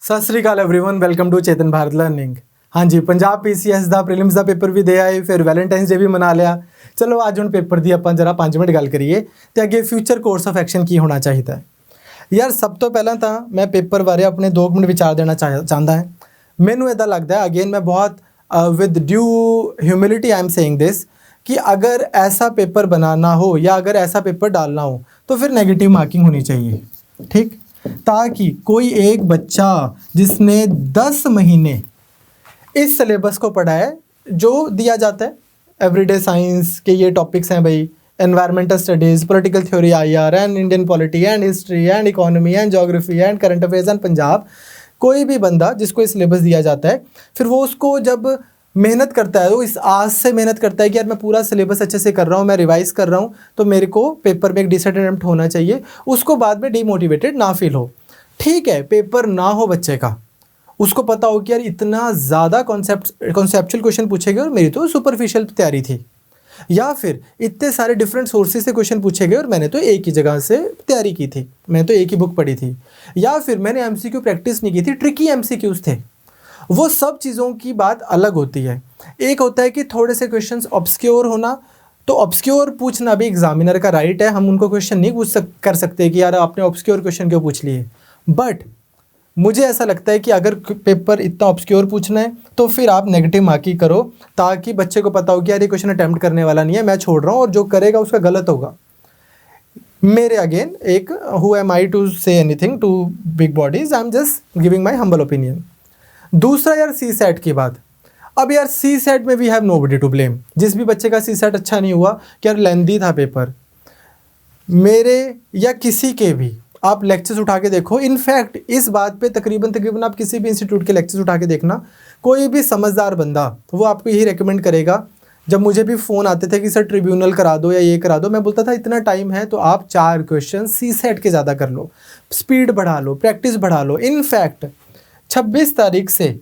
सत श्री अकाल everyone, welcome to Chetan Bharat learning. हाँ जी, पंजाब PCS ਦਾ ਪ੍ਰੀਲਿਮਸ ਦਾ ਪੇਪਰ ਵੀ ਦੇ ਆਏ, ਫਿਰ ਵੈਲੈਂਟਾਈਨਸ ਡੇ ਵੀ ਮਨਾ ਲਿਆ। ਚਲੋ ਅੱਜ ਹੁਣ ਪੇਪਰ ਦੀ ਆਪਾਂ ਜਰਾ 5 ਮਿੰਟ ਗੱਲ ਕਰੀਏ ਤੇ ਅੱਗੇ ਫਿਊਚਰ ਕੋਰਸ ਆਫ ਐਕਸ਼ਨ ਕੀ ਹੋਣਾ ਚਾਹੀਦਾ ਹੈ। ਯਾਰ ਸਭ ਤੋਂ ਪਹਿਲਾਂ ਤਾਂ ਮੈਂ ਪੇਪਰ ਬਾਰੇ ਆਪਣੇ 2 ਮਿੰਟ ਵਿਚਾਰ ਦੇਣਾ ਚਾਹੁੰਦਾ ਹਾਂ। ਮੈਨੂੰ ਇਦਾਂ ਲੱਗਦਾ ਹੈ, ਅਗੇਨ मैं बहुत with due humility I am saying this कि अगर ऐसा पेपर बनाना हो या अगर ऐसा पेपर डालना हो तो फिर नेगेटिव मार्किंग होनी चाहिए, ठीक, ताकि कोई एक बच्चा जिसने 10 महीने इस सिलेबस को पढ़ा है जो दिया जाता है एवरीडे साइंस के ये टॉपिक्स हैं भाई, environmental studies, political theory IR and Indian polity and history and economy and geography and current affairs and Punjab, कोई भी बंदा जिसको ये सिलेबस दिया जाता है फिर वो उसको जब मेहनत करता है, वो इस आस से मेहनत करता है कि यार मैं पूरा सिलेबस अच्छे से कर रहा हूँ, मैं रिवाइज़ कर रहा हूँ, तो मेरे को पेपर में एक डिसेंट अटेम्प्ट होना चाहिए। उसको बाद में डीमोटिवेटेड ना फील हो। ठीक है, पेपर ना हो बच्चे का, उसको पता हो कि यार इतना ज़्यादा कॉन्सेप्चुअल क्वेश्चन पूछे गए और मेरी तो सुपरफिशियल तैयारी थी, या फिर इतने सारे डिफरेंट सोर्सेज से क्वेश्चन पूछे गए और मैंने तो एक ही जगह से तैयारी की थी, मैंने तो एक ही बुक पढ़ी थी, या फिर मैंने MCQ प्रैक्टिस नहीं की थी, ट्रिकी MCQs थे। वो सब चीज़ों की बात अलग होती है। एक होता है कि थोड़े से क्वेश्चंस ऑब्सक्योर होना, तो ऑब्सक्योर पूछना भी एग्जामिनर का राइट है, हम उनको क्वेश्चन नहीं कर सकते कि यार आपने ऑब्सक्योर क्वेश्चन क्यों पूछ लिए। बट मुझे ऐसा लगता है कि अगर पेपर इतना ऑब्सक्योर पूछना है तो फिर आप नेगेटिव मार्किंग करो, ताकि बच्चे को पता हो कि यार ये क्वेश्चन अटैम्प्ट करने वाला नहीं है, मैं छोड़ रहा हूँ और जो करेगा उसका गलत होगा। मेरे अगेन एक who am I to say anything to big bodies, I am just giving my humble opinion. दूसरा यार CSAT की बात। अब यार CSAT में we have nobody to blame. जिस भी बच्चे का CSAT अच्छा नहीं हुआ कि यार लेंदी था पेपर, मेरे या किसी के भी आप लेक्चर्स उठा के देखो। इनफैक्ट इस बात पे तकरीबन आप किसी भी इंस्टीट्यूट के लेक्चर्स उठा के देखना, कोई भी समझदार बंदा वो आपको यही रेकमेंड करेगा। जब मुझे भी फ़ोन आते थे कि सर ट्रिब्यूनल करा दो या ये करा दो, मैं बोलता था इतना टाइम है तो आप 4 क्वेश्चन CSAT के ज़्यादा कर लो, स्पीड बढ़ा लो, प्रैक्टिस बढ़ा लो। इनफैक्ट 26 तारीख से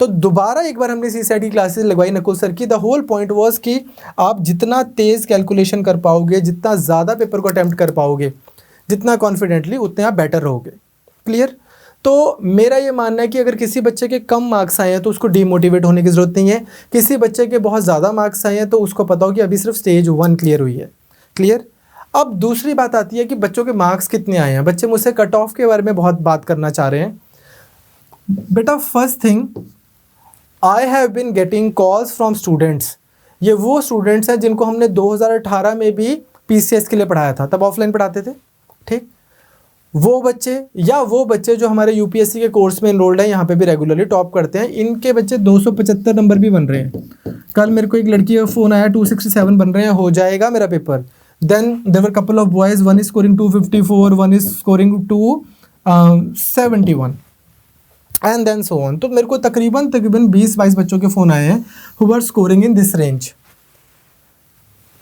तो दोबारा एक बार हमने CSAT की क्लासेस लगवाई नकुल सर की। द होल पॉइंट वॉज कि आप जितना तेज़ कैलकुलेशन कर पाओगे, जितना ज़्यादा पेपर को अटैम्प्ट कर पाओगे, जितना कॉन्फिडेंटली, उतने आप बेटर रहोगे। क्लियर? तो मेरा ये मानना है कि अगर किसी बच्चे के कम मार्क्स आए हैं तो उसको डीमोटिवेट होने की ज़रूरत नहीं है। किसी बच्चे के बहुत ज़्यादा मार्क्स आए हैं तो उसको पता हो कि अभी सिर्फ स्टेज 1 क्लियर हुई है। क्लियर? अब दूसरी बात आती है कि बच्चों के मार्क्स कितने आए हैं। बच्चे मुझसे कट ऑफ के बारे में बहुत बात करना चाह रहे हैं। बेटा first thing, I have been getting calls from students. ये वो स्टूडेंट्स हैं जिनको हमने 2018 में भी PCS के लिए पढ़ाया था, तब ऑफलाइन पढ़ाते थे, ठीक। वो बच्चे या वो बच्चे जो हमारे UPSC के कोर्स में इनरोल्ड हैं, यहाँ पे भी रेगुलरली टॉप करते हैं, इनके बच्चे 275 नंबर भी बन रहे हैं। कल मेरे को एक लड़की का फ़ोन आया, 267 बन रहे हैं, हो जाएगा मेरा पेपर। Then there were couple of boys, one is scoring 254, one is scoring 271 and then so on. तो मेरे को तकरीबन 20-22 बच्चों के फ़ोन आए हैं who are scoring in this range.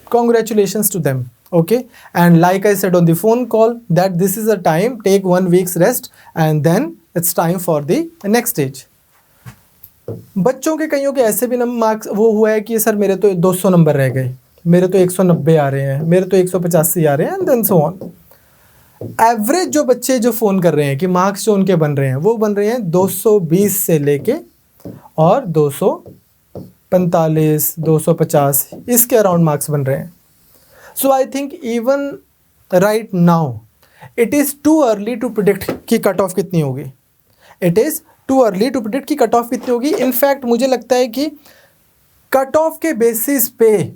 Congratulations to them, okay? And like I said on the phone call that this is a time, take 1 week's rest and then it's time for the next stage. बच्चों के कईयों के ऐसे भी marks वो हुआ है कि सर मेरे तो 200 नंबर रह गए, मेरे तो 190 आ रहे हैं, मेरे तो 185 आ रहे हैं, and then so on. Average जो बच्चे जो फ़ोन कर रहे हैं कि मार्क्स जो उनके बन रहे हैं वो बन रहे हैं 220 से लेके और 245, 250 इसके अराउंड मार्क्स बन रहे हैं। So I think even right now it is too early to predict कि कट ऑफ कितनी होगी। It is too early to predict कि कट ऑफ कितनी होगी। इनफैक्ट मुझे लगता है कि कट ऑफ के बेसिस पे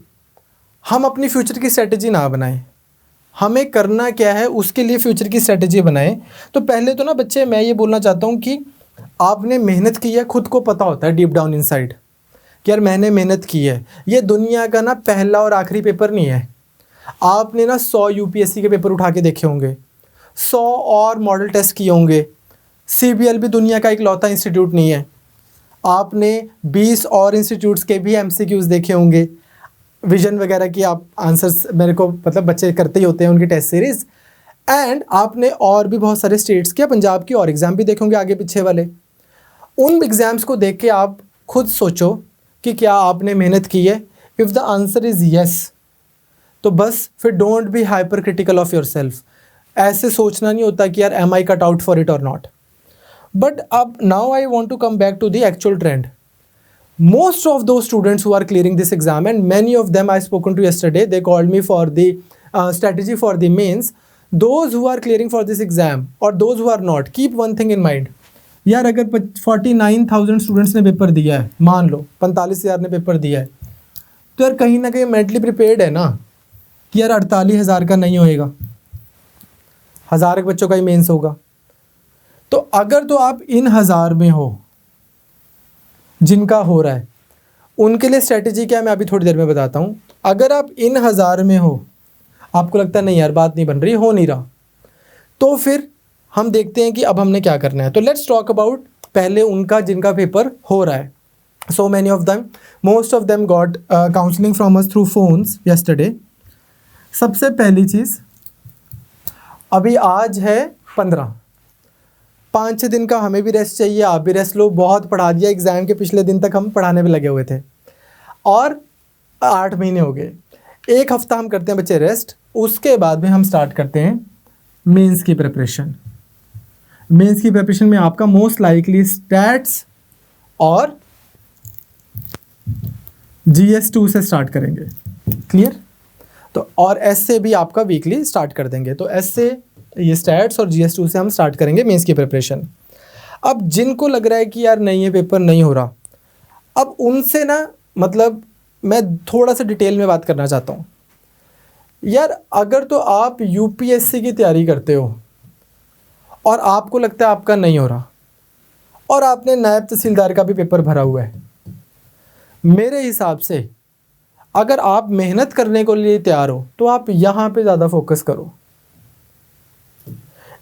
हम अपनी फ्यूचर की स्ट्रेटजी ना बनाएं। हमें करना क्या है उसके लिए फ्यूचर की स्ट्रेटजी बनाएं। तो पहले तो ना बच्चे, मैं ये बोलना चाहता हूँ कि आपने मेहनत की है, खुद को पता होता है डीप डाउन इनसाइड कि यार मैंने मेहनत की है। ये दुनिया का ना पहला और आखिरी पेपर नहीं है। आपने ना 100 UPSC के पेपर उठा के देखे होंगे, 100 और मॉडल टेस्ट किए होंगे। CBL भी दुनिया का एक लौता इंस्टीट्यूट नहीं है। आपने 20 और इंस्टीट्यूट्स के भी MCQs देखे होंगे, विजन वगैरह की आप आंसर्स मेरे को मतलब बच्चे करते ही होते हैं उनकी टेस्ट सीरीज़। एंड आपने और भी बहुत सारे स्टेट्स के, पंजाब की और एग्ज़ाम भी देखे होंगे आगे पीछे वाले। उन एग्ज़ाम्स को देख के आप खुद सोचो कि क्या आपने मेहनत की है। If the answer is yes तो बस फिर don't be hyper critical of yourself. ऐसे सोचना नहीं होता कि यार am I cut out for it और नॉट। बट अब now I want to come back to the actual trend. Most of those students who are clearing this exam, and many of them I spoken to yesterday, they called me for the strategy for the mains. Those who are clearing for this exam or those who are not, keep one thing in mind. यार अगर 49,000 students ने paper दिया है, मान लो 45,000 ने paper दिया है, तो यार कहीं ना कहीं मेंटली प्रिपेयर्ड है ना कि यार 48,000 का नहीं होएगा, 1,000 बच्चों का ही मेंस होगा. तो अगर तो आप इन 1,000 में हो जिनका हो रहा है, उनके लिए स्ट्रेटजी क्या है मैं अभी थोड़ी देर में बताता हूँ. अगर आप इन 1,000 में हो, आपको लगता है नहीं यार बात नहीं बन रही, हो नहीं रहा, तो फिर हम देखते हैं कि अब हमने क्या करना है. तो लेट्स टॉक अबाउट पहले उनका जिनका पेपर हो रहा है. So many of them, most of them got counselling from us through phones yesterday. सबसे पहली चीज़, अभी आज है 15, 5-6 दिन का हमें भी रेस्ट चाहिए, आप भी रेस्ट लो. बहुत पढ़ा दिया, एग्ज़ाम के पिछले दिन तक हम पढ़ाने में लगे हुए थे और 8 महीने हो गए. 1 हफ्ता हम करते हैं बच्चे रेस्ट, उसके बाद में हम स्टार्ट करते हैं मेंस की प्रिपरेशन. मेंस की प्रिपरेशन में आपका मोस्ट लाइकली स्टैट्स और GS2 से स्टार्ट करेंगे. क्लियर? तो और एस से भी आपका वीकली स्टार्ट कर देंगे. तो एस से, ये स्टैट्स और GS2 से हम स्टार्ट करेंगे मेंस की प्रिपरेशन. अब जिनको लग रहा है कि यार नहीं ये पेपर नहीं हो रहा, अब उनसे ना मतलब मैं थोड़ा सा डिटेल में बात करना चाहता हूँ. यार अगर तो आप UPSC की तैयारी करते हो और आपको लगता है आपका नहीं हो रहा और आपने नायब तहसीलदार का भी पेपर भरा हुआ है, मेरे हिसाब से अगर आप मेहनत करने के लिए तैयार हो तो आप यहाँ पे ज़्यादा फोकस करो.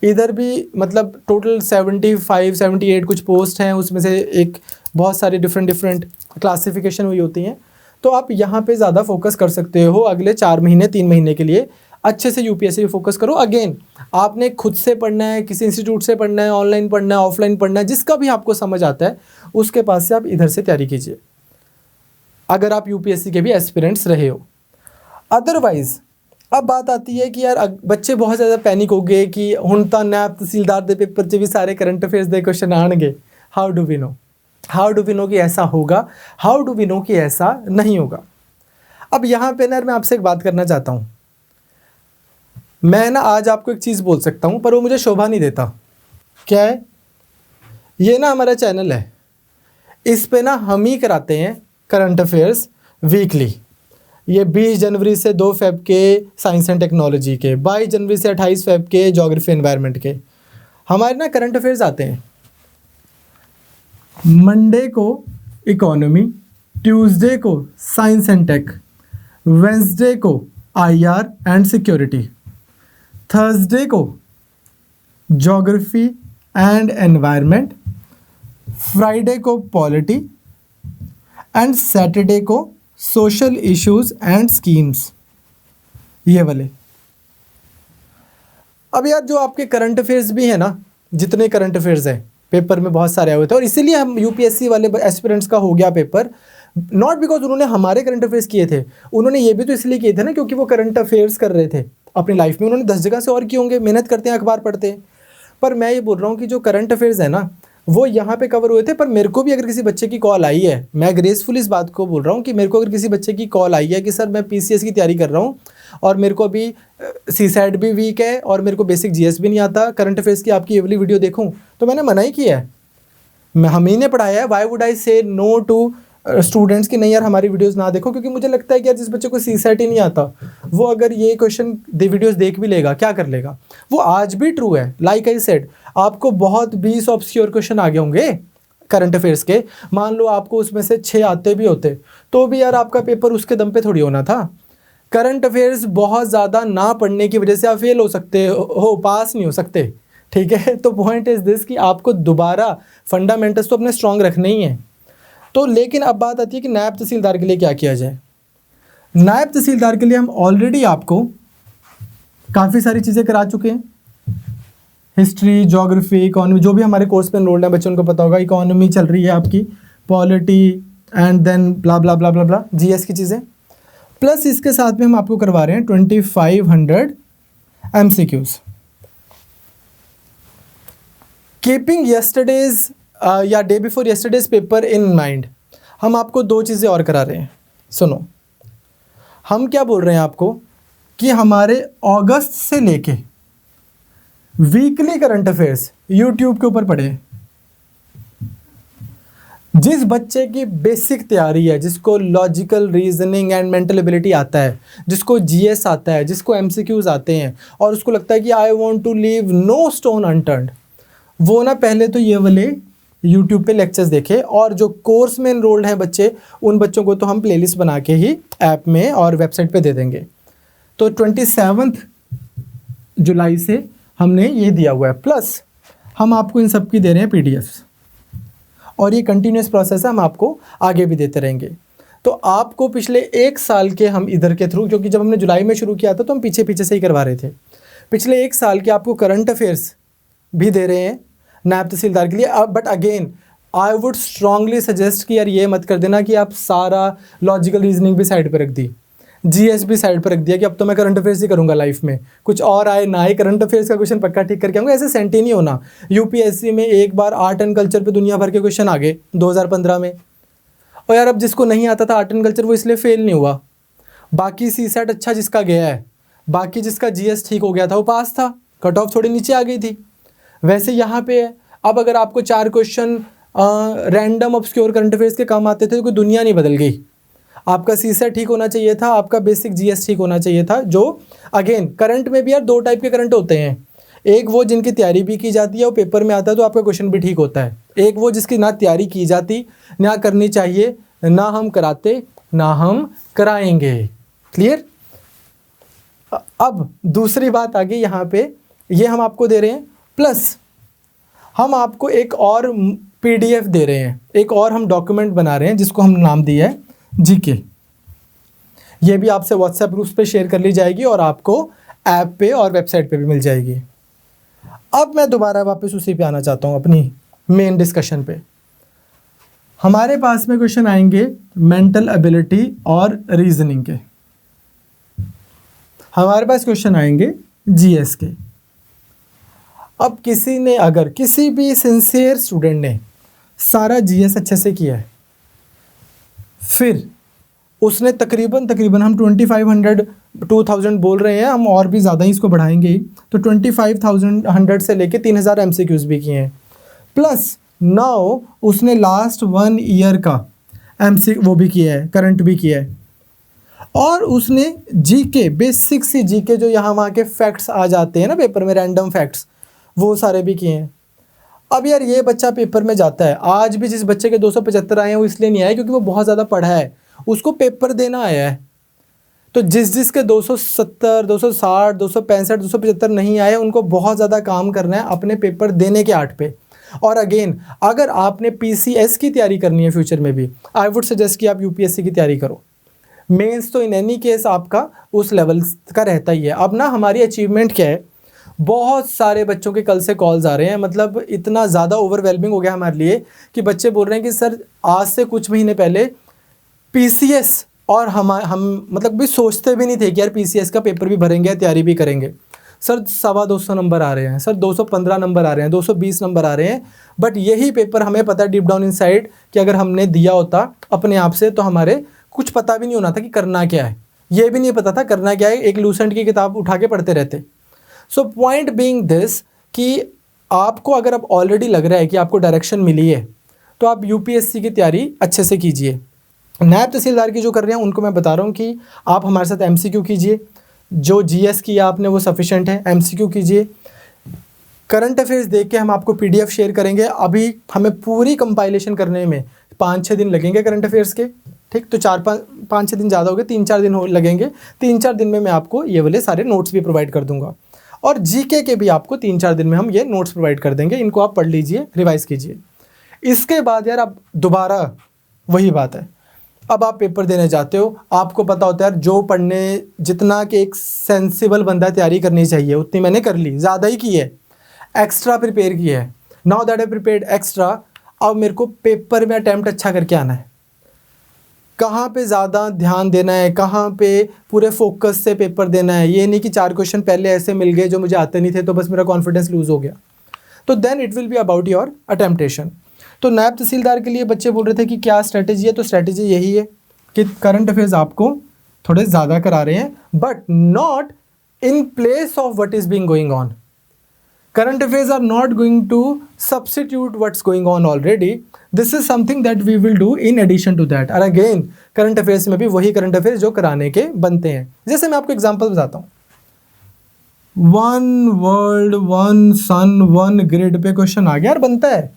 इधर भी मतलब टोटल 75-78 कुछ पोस्ट हैं, उसमें से एक बहुत सारी डिफरेंट क्लासिफिकेशन हुई होती हैं. तो आप यहाँ पे ज़्यादा फोकस कर सकते हो. अगले 4 महीने 3 महीने के लिए अच्छे से UPSC पे फोकस करो. अगेन आपने खुद से पढ़ना है, किसी इंस्टीट्यूट से पढ़ना है, ऑनलाइन पढ़ना है, ऑफलाइन पढ़ना है, जिसका भी आपको समझ आता है उसके पास से आप इधर से तैयारी कीजिए, अगर आप UPSC के भी एस्पिरेंट्स रहे हो. अदरवाइज़ अब बात आती है कि यार बच्चे बहुत ज़्यादा पैनिक हो गए कि हुण तां नायब तहसीलदार दे पेपर 'च भी सारे करंट अफेयर्स दे क्वेश्चन आएंगे. हाउ डू वी नो कि ऐसा होगा? हाउ डू वी नो कि ऐसा नहीं होगा? अब यहाँ पे ना मैं आपसे एक बात करना चाहता हूँ. मैं ना आज आपको एक चीज़ बोल सकता हूँ पर वो मुझे शोभा नहीं देता. क्या है? ये ना हमारा चैनल है, इस पे ना हम ही कराते हैं करंट अफेयर्स वीकली. ये 20 जनवरी से 2 फेब के साइंस एंड टेक्नोलॉजी के, 22 जनवरी से 28 फेब के ज्योग्राफी एनवायरनमेंट के हमारे ना करंट अफेयर्स आते हैं. मंडे को इकोनॉमी, ट्यूसडे को साइंस एंड टेक, वेंसडे को IR एंड सिक्योरिटी, थर्सडे को ज्योग्राफी एंड एनवायरनमेंट, फ्राइडे को पॉलिटी एंड सैटरडे को सोशल इश्यूज एंड स्कीम्स. ये वाले. अब यार जो आपके करंट अफेयर्स भी है ना, जितने करंट अफेयर्स हैं पेपर में बहुत सारे आए हुए थे और इसीलिए हम UPSC वाले एस्पिरेंट्स का हो गया पेपर. नॉट बिकॉज उन्होंने हमारे करंट अफेयर्स किए थे, उन्होंने ये भी तो इसलिए किए थे ना क्योंकि वो करंट अफेयर्स कर रहे थे अपनी लाइफ में. उन्होंने 10 जगह से और किए होंगे, मेहनत करते हैं, अखबार पढ़ते हैं. पर मैं ये बोल रहा हूँ कि जो करंट अफेयर्स है ना वो यहाँ पे कवर हुए थे. पर मेरे को भी अगर किसी बच्चे की कॉल आई है, मैं ग्रेसफुल इस बात को बोल रहा हूँ कि मेरे को अगर किसी बच्चे की कॉल आई है कि सर मैं PCS की तैयारी कर रहा हूँ और मेरे को अभी CSAT भी वीक है और मेरे को बेसिक GS भी नहीं आता, करंट अफेयर्स की आपकी ये वाली वीडियो देखूँ, तो मैंने मना ही किया है. हम ही ने पढ़ाया है. वाई वुड आई से नो टू स्टूडेंट्स की नहीं यार हमारी वीडियोस ना देखो, क्योंकि मुझे लगता है कि यार जिस बच्चे को CSAT ही नहीं आता वो अगर ये क्वेश्चन वीडियोस देख भी लेगा क्या कर लेगा. वो आज भी ट्रू है. लाइक आई सेड, आपको बहुत 20 ऑब्सक्योर क्वेश्चन आ गए होंगे करंट अफेयर्स के. मान लो आपको उसमें से 6 आते भी होते तो भी यार आपका पेपर उसके दम पे थोड़ी होना था. करंट अफेयर्स बहुत ज़्यादा ना पढ़ने की वजह से आप फेल हो सकते हो, पास नहीं हो सकते. ठीक है, तो पॉइंट इज़ दिस कि आपको दोबारा फंडामेंटल्स तो अपने स्ट्रॉन्ग रखने ही हैं. तो लेकिन अब बात आती है कि नायब तहसीलदार के लिए क्या किया जाए. नायब तहसीलदार के लिए हम ऑलरेडी आपको काफ़ी सारी चीज़ें करा चुके हैं. हिस्ट्री, ज्योग्राफी, इकोनॉमी, जो भी हमारे कोर्स पे एनरोल्ड है बच्चों को पता होगा. इकोनॉमी चल रही है आपकी, polity and then blah blah blah blah blah GS की चीज़ें. प्लस इसके साथ में हम आपको करवा रहे हैं 2500 MCQs. कीपिंग यस्टरडेज या day before yesterday's paper in mind, हम आपको दो चीज़ें और करा रहे हैं। सुनो, हम क्या बोल रहे हैं आपको कि हमारे अगस्त से लेके वीकली करंट अफेयर्स यूट्यूब के ऊपर पढ़े। जिस बच्चे की बेसिक तैयारी है, जिसको logical reasoning and mental ability आता है, जिसको जीएस आता है, जिसको एमसीक्यूज आते हैं और उसको लगता है कि I want to leave no stone unturned, वो ना पहले तो ये वाले यूट्यूब पे लेक्चर्स देखे। और जो कोर्स में एनरोल्ड हैं बच्चे, उन बच्चों को तो हम प्लेलिस्ट बना के ही ऐप में और वेबसाइट पे दे देंगे। तो 27 जुलाई से हमने ये दिया हुआ है, प्लस हम आपको इन सब की दे रहे हैं पीडीएफ्स, और ये कंटिन्यूस प्रोसेस है, हम आपको आगे भी देते रहेंगे। तो आपको पिछले 1 साल के हम इधर के थ्रू, क्योंकि जब हमने जुलाई में शुरू किया था तो हम पीछे पीछे से ही करवा रहे थे, पिछले 1 साल के आपको करंट अफेयर्स भी दे रहे हैं नायब तहसीलदार के लिए। But again I would strongly suggest कि यार ये मत कर देना कि आप सारा लॉजिकल रीजनिंग भी साइड पर रख दी, जीएस भी साइड पर रख दिया कि अब तो मैं करंट अफेयर्स ही करूंगा लाइफ में, कुछ और आए ना आए करंट अफेयर्स का क्वेश्चन पक्का ठीक करके आऊँगा। ऐसे सेंट ही नहीं होना। यूपीएससी में एक बार आर्ट एंड कल्चर पे दुनिया भर के क्वेश्चन आ गए 2015 में, और यार अब जिसको नहीं आता था आर्ट एंड कल्चर वो इसलिए फेल नहीं हुआ, बाकी सीसेट अच्छा जिसका गया है, बाकी जिसका जीएस ठीक हो गया था वो पास था, कट ऑफ थोड़ी नीचे आ गई थी। वैसे यहाँ पे है, अब अगर आपको 4 question random obscure current affairs के काम आते थे तो कोई दुनिया नहीं बदल गई। आपका सीसेट ठीक होना चाहिए था, आपका बेसिक जीएस ठीक होना चाहिए था। जो अगेन करंट में भी यार 2 टाइप के करंट होते हैं, एक वो जिनकी तैयारी भी की जाती है, वो पेपर में आता है तो आपका क्वेश्चन भी ठीक होता है, एक वो जिसकी ना तैयारी की जाती, ना करनी चाहिए, ना हम कराते, ना हम कराएंगे। क्लियर? अब दूसरी बात आ गई यहाँ पे, ये हम आपको दे रहे हैं, प्लस हम आपको एक और पीडीएफ दे रहे हैं, एक और हम डॉक्यूमेंट बना रहे हैं जिसको हम नाम दिया है जीके। ये भी आपसे व्हाट्सएप ग्रुप्स पे शेयर कर ली जाएगी और आपको ऐप पे और वेबसाइट पे भी मिल जाएगी। अब मैं दोबारा वापस उसी पे आना चाहता हूँ, अपनी मेन डिस्कशन पे। हमारे पास में क्वेश्चन आएंगे मेंटल एबिलिटी और रीजनिंग के, हमारे पास क्वेश्चन आएंगे जीएस के। अब किसी ने, अगर किसी भी सिंसियर स्टूडेंट ने सारा जीएस अच्छे से किया है, फिर उसने तकरीबन हम 2500 2000 बोल रहे हैं, हम और भी ज़्यादा ही इसको बढ़ाएंगे ही, तो 2500 से लेके 3000 एमसीक्यूज भी किए हैं, प्लस नाउ उसने लास्ट 1 ईयर का एमसी वो भी किया है, करंट भी किया है, और उसने जीके, बेसिक सी जीके जो यहाँ वहाँ के फैक्ट्स आ जाते हैं ना पेपर में, रैंडम फैक्ट्स, वो सारे भी किए हैं। अब यार ये बच्चा पेपर में जाता है, आज भी जिस बच्चे के 275 आए हैं वो इसलिए नहीं आए क्योंकि वो बहुत ज़्यादा पढ़ा है, उसको पेपर देना आया है। तो जिस के 270, 260, 265, 275 नहीं आए, उनको बहुत ज़्यादा काम करना है अपने पेपर देने के आर्ट पे। और अगेन अगर आपने पीसीएस की तैयारी करनी है फ्यूचर में भी, आई वुड सजेस्ट कि आप यूपीएससी की तैयारी करो। मेंस तो इन एनी केस आपका उस लेवल का रहता ही है। अब ना हमारी अचीवमेंट क्या है, बहुत सारे बच्चों के कल से कॉल्स आ रहे हैं, मतलब इतना ज़्यादा ओवरवेलमिंग हो गया हमारे लिए कि बच्चे बोल रहे हैं कि सर आज से कुछ महीने पहले पीसीएस, और हम मतलब भी सोचते भी नहीं थे कि यार पीसीएस का पेपर भी भरेंगे, तैयारी भी करेंगे। सर 225 नंबर आ रहे हैं, सर 215 नंबर आ रहे हैं, 220 नंबर आ रहे हैं, बट यही पेपर हमें पता है डीप डाउन इनसाइड कि अगर हमने दिया होता अपने आप से तो हमारे कुछ पता भी नहीं होना था कि करना क्या है, ये भी नहीं पता था करना क्या है, एक लूसेंट की किताब उठा के पढ़ते रहते। सो पॉइंट बीइंग दिस कि आपको अगर अब ऑलरेडी लग रहा है कि आपको डायरेक्शन मिली है तो आप यूपीएससी की तैयारी अच्छे से कीजिए। नायब तहसीलदार की जो कर रहे हैं उनको मैं बता रहा हूँ कि आप हमारे साथ एमसीक्यू कीजिए, जो जीएस किया आपने वो सफिशेंट है, एमसीक्यू कीजिए। करंट अफेयर्स देख के हम आपको पीडीएफ शेयर करेंगे। अभी हमें पूरी कंपाइलेशन करने में 5-6 दिन लगेंगे करंट अफेयर्स के, ठीक, तो 4-5-6 दिन ज़्यादा हो गए, 3-4 दिन लगेंगे। 3-4 दिन में मैं आपको ये वाले सारे नोट्स भी प्रोवाइड कर दूंगा, और जीके के भी आपको 3-4 दिन में हम ये नोट्स प्रोवाइड कर देंगे। इनको आप पढ़ लीजिए, रिवाइज कीजिए। इसके बाद यार अब दोबारा वही बात है, अब आप पेपर देने जाते हो, आपको पता होता है यार जो पढ़ने जितना कि एक सेंसिबल बंदा तैयारी करनी चाहिए उतनी मैंने कर ली, ज़्यादा ही की है, एक्स्ट्रा प्रिपेयर किया है। Now that I prepared extra, अब मेरे को पेपर में अटैम्प्ट अच्छा करके आना है। कहाँ पे ज़्यादा ध्यान देना है, कहाँ पे पूरे फोकस से पेपर देना है। ये नहीं कि 4 क्वेश्चन पहले ऐसे मिल गए जो मुझे आते नहीं थे तो बस मेरा कॉन्फिडेंस लूज़ हो गया। तो then it will be about your attemptation. तो नायब तहसीलदार के लिए बच्चे बोल रहे थे कि क्या स्ट्रैटेजी है, तो स्ट्रैटेजी यही है कि करंट अफेयर्स आपको थोड़े ज़्यादा करा रहे हैं, but not in place of what is being going on. Current affairs are not going to substitute what's going on already. This is something that we will do in addition to that. और again current affairs में भी वही current affairs जो कराने के बनते हैं। जैसे मैं आपको एग्जांपल बताता हूँ, one world one sun one grid पे क्वेश्चन आ गया और बनता है,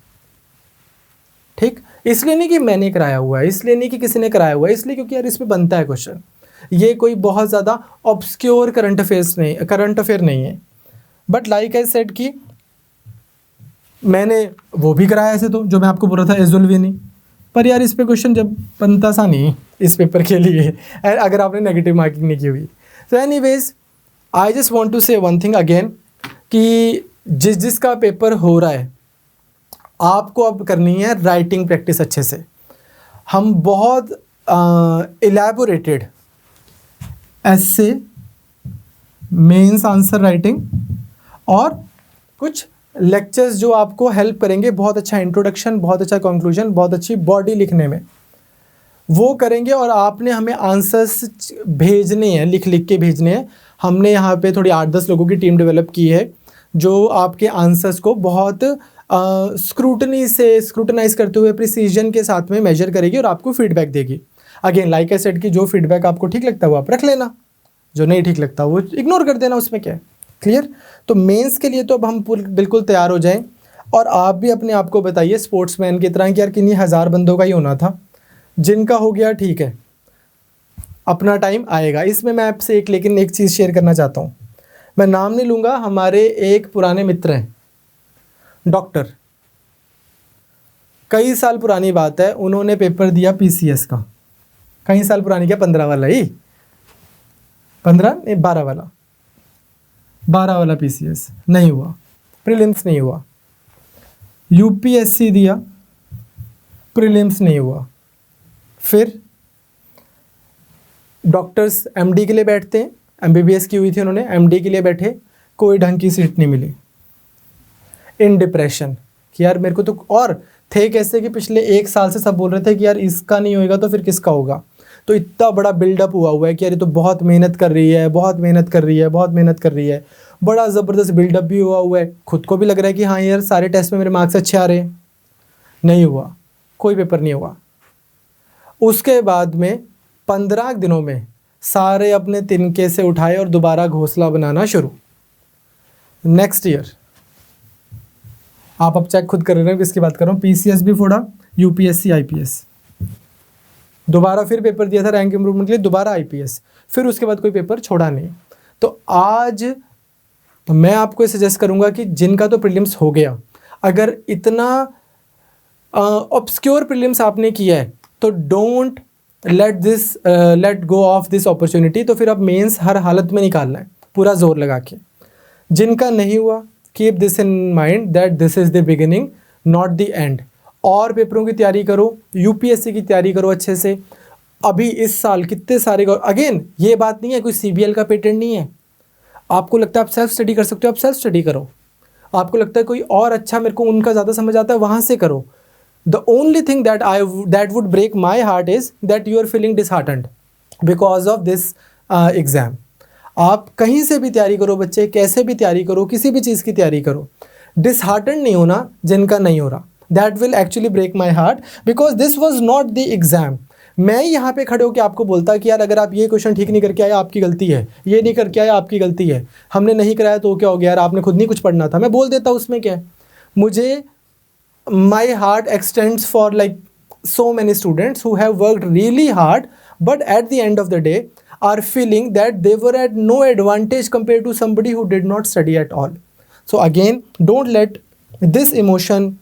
ठीक। इसलिए नहीं कि मैंने कराया हुआ है, इसलिए नहीं कि किसी ने कराया हुआ है, इसलिए क्योंकि यार इस पे बनता है क्वेश्चन। ये कोई बहुत ज़्यादा ऑब्सक्योर करंट अफेयर नहीं है। बट लाइक आई सेड कि मैंने वो भी कराया ऐसे, तो जो मैं आपको बोल रहा था एजुलविनी, पर यार इस पे क्वेश्चन जब बनता सा नहीं इस पेपर के लिए, अगर आपने नेगेटिव मार्किंग नहीं की हुई। तो anyways I just want to say one thing again कि जिसका पेपर हो रहा है आपको अब करनी है राइटिंग प्रैक्टिस अच्छे से। हम बहुत इलैबोरेटेड एसे, मेंस आंसर राइटिंग और कुछ लेक्चर्स जो आपको हेल्प करेंगे, बहुत अच्छा इंट्रोडक्शन, बहुत अच्छा कंक्लूजन, बहुत अच्छी बॉडी लिखने में, वो करेंगे। और आपने हमें आंसर्स भेजने हैं, लिख लिख के भेजने हैं। हमने यहाँ पे थोड़ी 8-10 लोगों की टीम डेवलप की है जो आपके आंसर्स को बहुत स्क्रूटनाइज करते हुए प्रिसीजन के साथ में मेजर करेगी और आपको फीडबैक देगी। अगेन लाइक आई सेड कि जो फीडबैक आपको ठीक लगता है वो आप रख लेना, जो नहीं ठीक लगता वो इग्नोर कर देना, उसमें क्या है, क्लियर। तो मेंस के लिए तो अब हम बिल्कुल तैयार हो जाएं। और आप भी अपने आप को बताइए स्पोर्ट्समैन की तरह कि यार किन्हीं हज़ार बंदों का ही होना था, जिनका हो गया ठीक है, अपना टाइम आएगा। इसमें मैं आपसे एक चीज़ शेयर करना चाहता हूँ, मैं नाम नहीं लूँगा। हमारे एक पुराने मित्र हैं डॉक्टर, कई साल पुरानी बात है, उन्होंने पेपर दिया पीसीएस का, कई साल पुरानी क्या, 15 वाला ही, 12 वाला पीसीएस नहीं हुआ, प्रीलिम्स नहीं हुआ। यूपीएससी दिया, प्रीलिम्स नहीं हुआ। फिर डॉक्टर्स एमडी के लिए बैठते हैं, एमबीबीएस की हुई थी उन्होंने, एमडी के लिए बैठे, कोई ढंग की सीट नहीं मिली, इन डिप्रेशन कि यार मेरे को तो, और थे कैसे कि पिछले 1 साल से सब बोल रहे थे कि यार इसका नहीं होएगा तो फिर किसका होगा। तो इतना बड़ा बिल्डअप हुआ है कि यार ये तो बहुत मेहनत कर रही है, बहुत मेहनत कर रही है, बहुत मेहनत कर रही है, बड़ा ज़बरदस्त बिल्डअप भी हुआ है। खुद को भी लग रहा है कि हाँ यार सारे टेस्ट में मेरे मार्क्स अच्छे आ रहे हैं, नहीं हुआ, कोई पेपर नहीं हुआ। उसके बाद में 15 दिनों में सारे अपने तिनके से उठाए और दोबारा घोंसला बनाना शुरू। नेक्स्ट ईयर आप अब चेक खुद कर रहे हो किसकी बात कर रहा हूँ, पीसीएस भी फोड़ा, यूपीएससी आईपीएस, दोबारा फिर पेपर दिया था रैंक इंप्रूवमेंट के लिए, दोबारा आईपीएस, फिर उसके बाद कोई पेपर छोड़ा नहीं। तो आज मैं आपको सजेस्ट करूंगा कि जिनका तो प्रीलिम्स हो गया, अगर इतना ऑब्सक्योर प्रीलिम्स आपने किया है तो don't let go of this opportunity. तो फिर अब मेंस हर हालत में निकालना है पूरा जोर लगा के। जिनका नहीं हुआ, keep this in mind that this is the beginning not the end. और पेपरों की तैयारी करो, यूपीएससी की तैयारी करो अच्छे से। अभी इस साल कितने सारे, अगेन ये बात नहीं है कोई सीबीएल का पेटेंट नहीं है। आपको लगता है आप सेल्फ स्टडी कर सकते हो, आप सेल्फ स्टडी करो। आपको लगता है कोई और अच्छा, मेरे को उनका ज़्यादा समझ आता है, वहाँ से करो। The only thing that would break my heart is that you are feeling disheartened because of this exam. आप कहीं से भी तैयारी करो बच्चे, कैसे भी तैयारी करो, किसी भी चीज़ की तैयारी करो, डिसहार्टेंड नहीं होना जिनका नहीं हो रहा। That will actually break my heart because this was not the exam. मैं यहाँ पे खड़े होकर आपको बोलता कि यार अगर आप ये क्वेश्चन ठीक नहीं करके आए आपकी गलती है, ये नहीं करके आए आपकी गलती है, हमने नहीं कराया तो क्या हो गया यार, आपने खुद नहीं कुछ पढ़ना था, मैं बोल देता उसमें क्या है। मुझे my heart x tends for like so many students who have worked really hard but at the end of the day are feeling that they were at no advantage compared to somebody who did not study at all. So again, don't let this emotion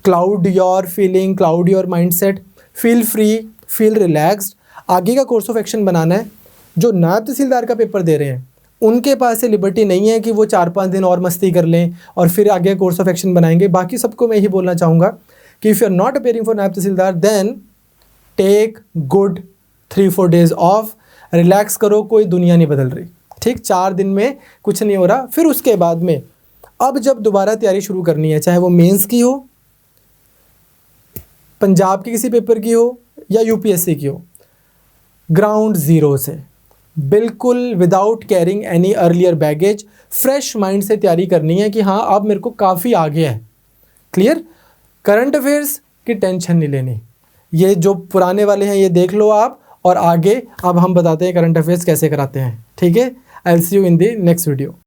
cloud your feeling, cloud your mindset. Feel free, feel relaxed. आगे का course of action बनाना है। जो नायब तहसीलदार का paper दे रहे हैं उनके पास ये लिबर्टी नहीं है कि वो 4-5 दिन और मस्ती कर लें और फिर आगे कोर्स ऑफ एक्शन बनाएंगे। बाकी सबको मैं यही बोलना चाहूँगा कि if you are not appearing for naib tehsildar then take good 3-4 days off, relax करो, कोई दुनिया नहीं बदल रही, ठीक। 4 दिन में कुछ नहीं हो रहा। फिर उसके बाद में अब जब दोबारा तैयारी शुरू करनी है, चाहे वो मेंस की हो, पंजाब के किसी पेपर की हो या यूपीएससी की हो, ग्राउंड ज़ीरो से, बिल्कुल without carrying any earlier baggage, fresh mind से तैयारी करनी है कि हाँ अब मेरे को काफ़ी आगे है। क्लियर? करंट अफेयर्स की टेंशन नहीं लेनी, ये जो पुराने वाले हैं ये देख लो आप, और आगे अब हम बताते हैं करंट अफेयर्स कैसे कराते हैं। ठीक है, I will see you in the next video.